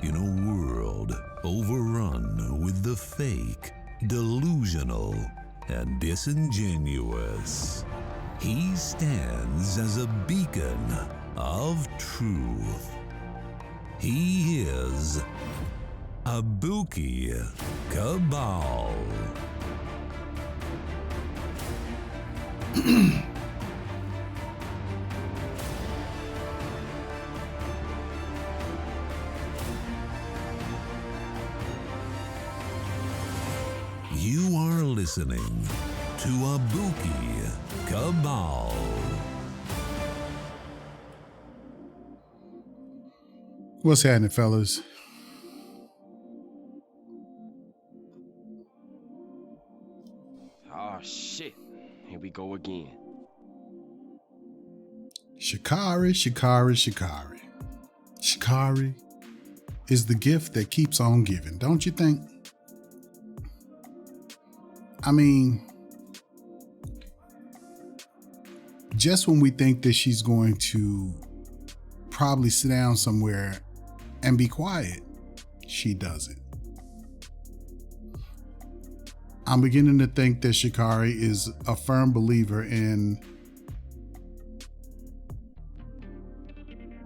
In a world overrun with the fake, delusional, and disingenuous, he stands as a beacon of truth. He is Awww Cabal. You are listening to Awww Cabal. What's happening, fellas? Oh shit, here we go again. Shacarri, Shacarri, Shacarri. Shacarri is the gift that keeps on giving, don't you think? I mean, just when we think that she's going to probably sit down somewhere and be quiet, she doesn't. I'm beginning to think that Shacarri is a firm believer in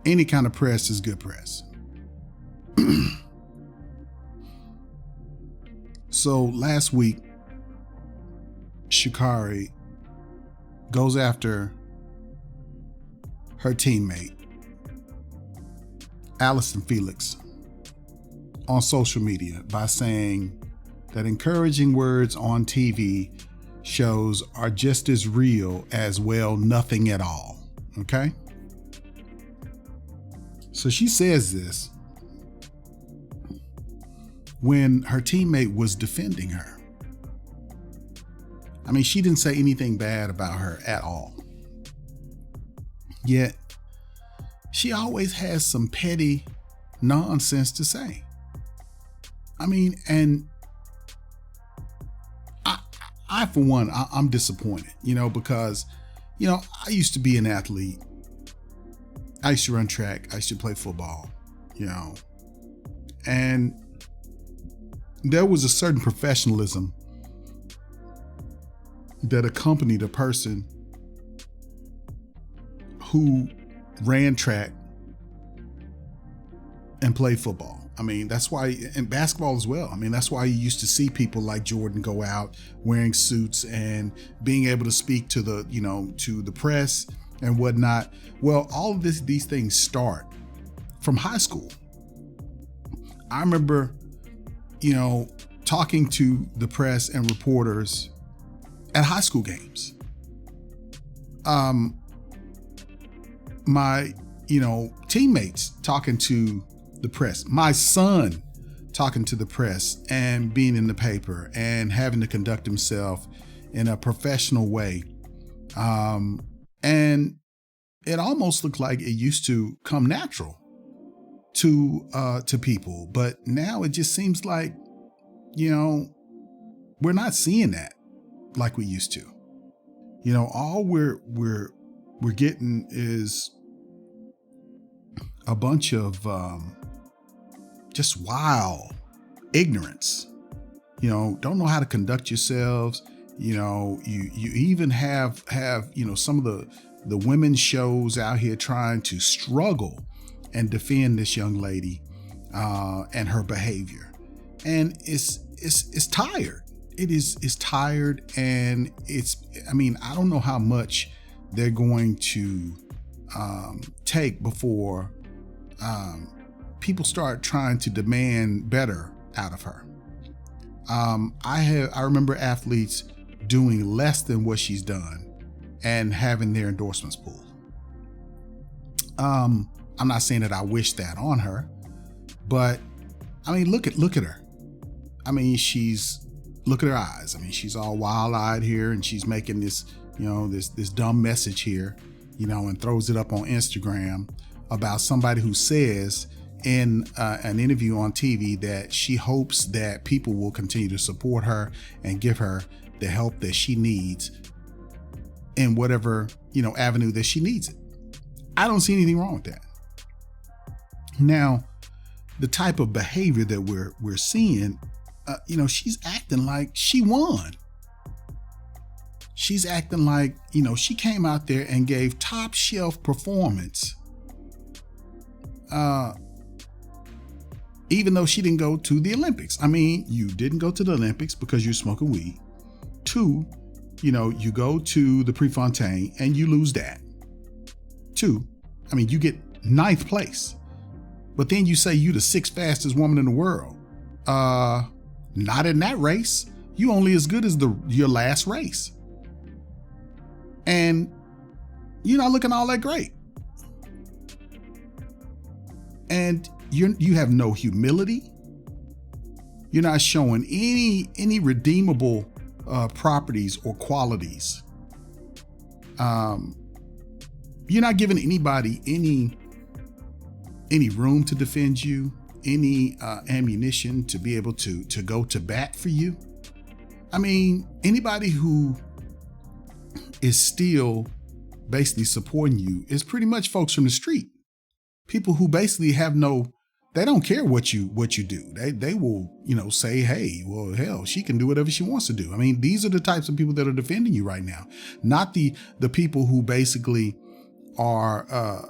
any kind of press is good press. So last week, Shacarri goes after her teammate, Allison Felix, on social media by saying that encouraging words on TV shows are just as real as, well, nothing at all. Okay? So she says this when her teammate was defending her. I mean, she didn't say anything bad about her at all. Yet, she always has some petty nonsense to say. I mean, and I for one, I'm disappointed, because, I used to be an athlete. I used to run track. I used to play football, and there was a certain professionalism that accompanied a person who ran track and played football. I mean, that's why, and basketball as well. I mean, that's why you used to see people like Jordan go out wearing suits and being able to speak to the, to the press and whatnot. Well, all of these things start from high school. I remember, talking to the press and reporters at high school games. My, teammates talking to the press, my son talking to the press and being in the paper and having to conduct himself in a professional way. And it almost looked like it used to come natural to people, but now it just seems like, we're not seeing that like we used to. All we're getting is a bunch of just wild ignorance. Don't know how to conduct yourselves. You even have some of the women's shows out here trying to struggle and defend this young lady and her behavior, and it's tired. It's tired, and I don't know how much they're going to take before people start trying to demand better out of her. I remember athletes doing less than what she's done and having their endorsements pulled. I'm not saying that I wish that on her, but look at her. Look at her eyes. She's all wild-eyed here, and she's making this, this dumb message here, and throws it up on Instagram about somebody who says in an interview on TV that she hopes that people will continue to support her and give her the help that she needs in whatever, avenue that she needs it. I don't see anything wrong with that. Now, the type of behavior that we're seeing, she's acting like she won. She's acting like, she came out there and gave top shelf performance. Even though she didn't go to the Olympics. I mean, you didn't go to the Olympics because you're smoking weed. 2, you go to the Prefontaine and you lose that. 2, you get 9th place. But then you say you the 6th fastest woman in the world. Not in that race. You only as good as your last race. And you're not looking all that great. And you have no humility. You're not showing any redeemable properties or qualities. You're not giving anybody any room to defend you, any ammunition to be able to go to bat for you. Anybody who is still basically supporting you is pretty much folks from the street. People who basically they don't care what you do. They will, say, hey, well, hell, she can do whatever she wants to do. These are the types of people that are defending you right now, not the people who basically are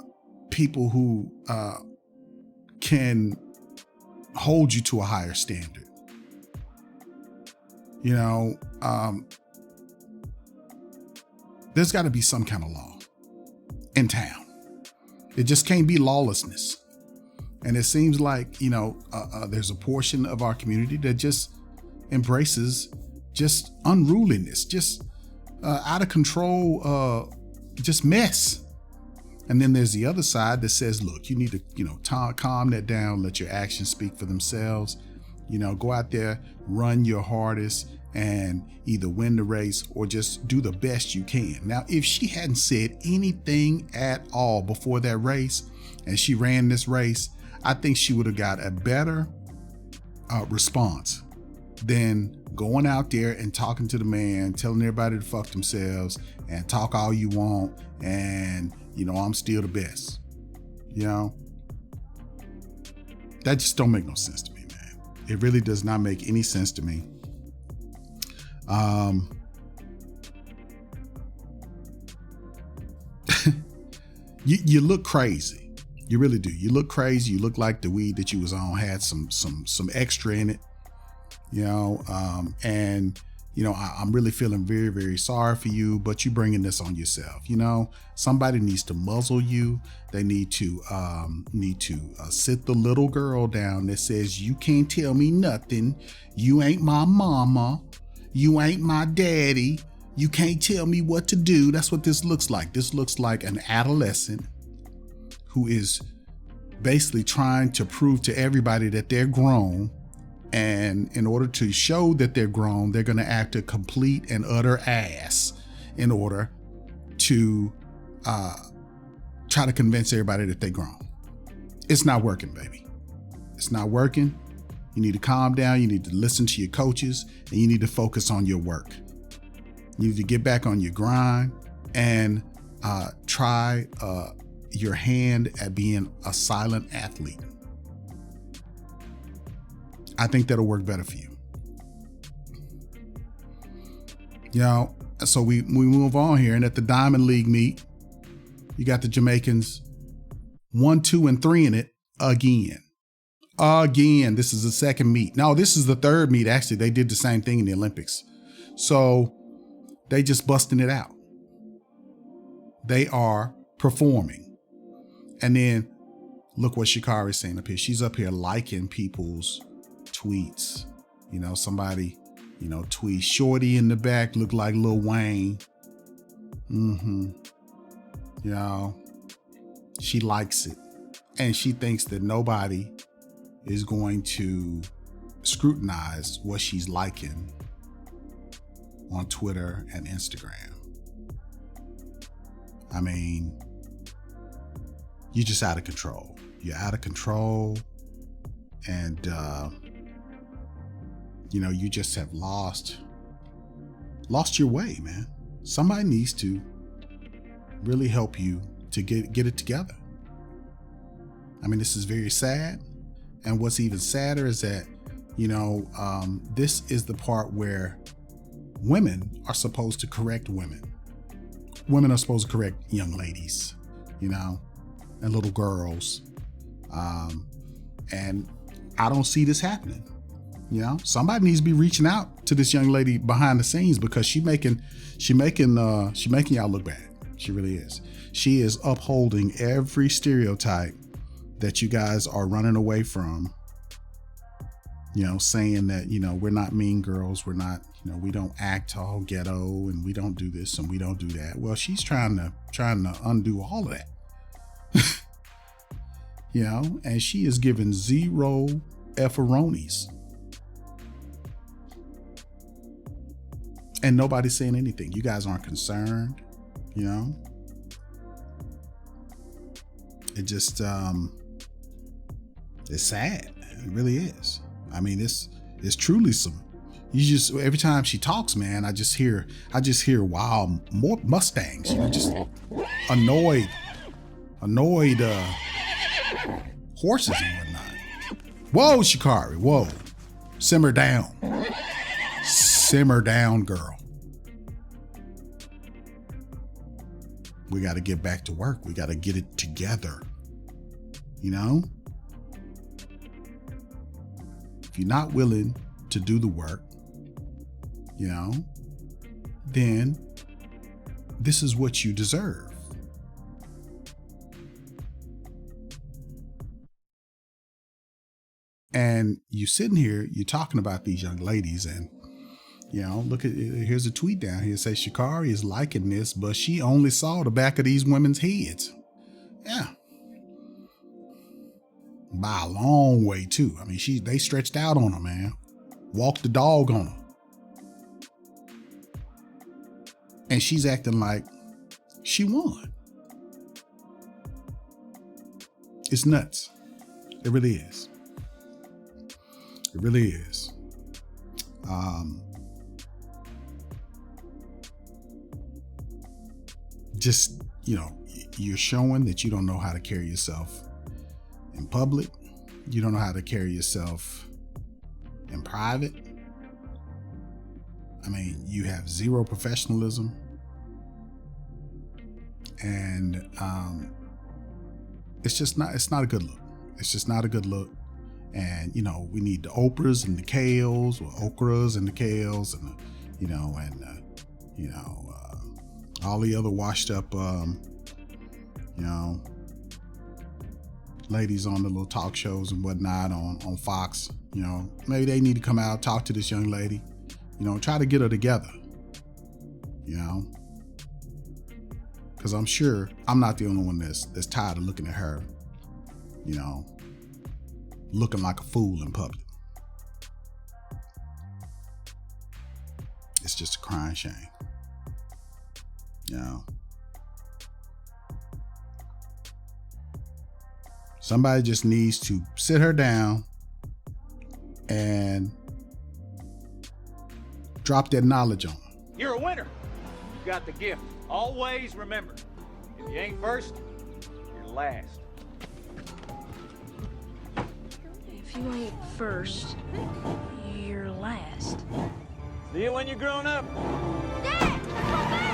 people who can hold you to a higher standard. There's got to be some kind of law in town. It just can't be lawlessness. And it seems like, there's a portion of our community that just embraces just unruliness, just out of control, just mess. And then there's the other side that says, look, you need to, calm that down, let your actions speak for themselves. Go out there, run your hardest, and either win the race or just do the best you can. Now, if she hadn't said anything at all before that race and she ran this race, I think she would have got a better response than going out there and talking to the man, telling everybody to fuck themselves and talk all you want. And, I'm still the best. That just don't make no sense to me, man. It really does not make any sense to me. You look crazy. You really do. You look crazy. You look like the weed that you was on had some extra in it, and I'm really feeling very, very sorry for you, but you bringing this on yourself. Somebody needs to muzzle you. They need to sit the little girl down that says, you can't tell me nothing. You ain't my mama. You ain't my daddy. You can't tell me what to do. That's what this looks like. This looks like an adolescent who is basically trying to prove to everybody that they're grown. And in order to show that they're grown, they're going to act a complete and utter ass in order to try to convince everybody that they're grown. It's not working, baby. It's not working. You need to calm down. You need to listen to your coaches, and you need to focus on your work. You need to get back on your grind and try your hand at being a silent athlete. I think that'll work better for you. So we move on here, and at the Diamond League meet, you got the Jamaicans 1, 2, and 3 in it again. This is the second meet. No, this is the third meet. Actually, they did the same thing in the Olympics. So they just busting it out. They are performing. And then look what Shacarri's saying up here. She's up here liking people's tweets. Somebody, tweet Shorty in the back, look like Lil Wayne. She likes it. And she thinks that nobody is going to scrutinize what she's liking on Twitter and Instagram. You're just out of control. You're out of control. And, you just have lost your way, man. Somebody needs to really help you to get it together. This is very sad. And what's even sadder is that, this is the part where women are supposed to correct women. Women are supposed to correct young ladies, and little girls. And I don't see this happening. Somebody needs to be reaching out to this young lady behind the scenes, because she making y'all look bad. She really is. She is upholding every stereotype that you guys are running away from. Saying that, we're not mean girls. We're not, we don't act all ghetto, and we don't do this and we don't do that. Well, she's trying to undo all of that. And she is giving zero efferonies. And nobody's saying anything. You guys aren't concerned, It just, it's sad. It really is. I mean, this is truly every time she talks, man, I just hear wild more Mustangs, just annoyed horses and whatnot. Whoa, Shacarri, whoa. Simmer down. Simmer down, girl. We got to get back to work. We got to get it together. If you're not willing to do the work, then this is what you deserve. And you sitting here, you're talking about these young ladies, and look at, here's a tweet down here. It says Shacarri is liking this, but she only saw the back of these women's heads. Yeah. By a long way too. I mean, they stretched out on her, man. Walked the dog on her. And she's acting like she won. It's nuts. It really is. It really is. Just, you're showing that you don't know how to carry yourself in public. You don't know how to carry yourself in private. I mean, you have zero professionalism. And it's not a good look. It's just not a good look. And, we need the Oprahs and the Kales, or Okras and the Kales, and, all the other washed up, ladies on the little talk shows and whatnot on Fox. Maybe they need to come out, talk to this young lady, try to get her together, because I'm sure I'm not the only one that's tired of looking at her, looking like a fool in public. It's just a crying shame. Somebody just needs to sit her down and drop that knowledge on her. You're a winner. You got the gift. Always remember, if you ain't first, you're last. If you ain't first, you're last. See you when you're grown up. Dad!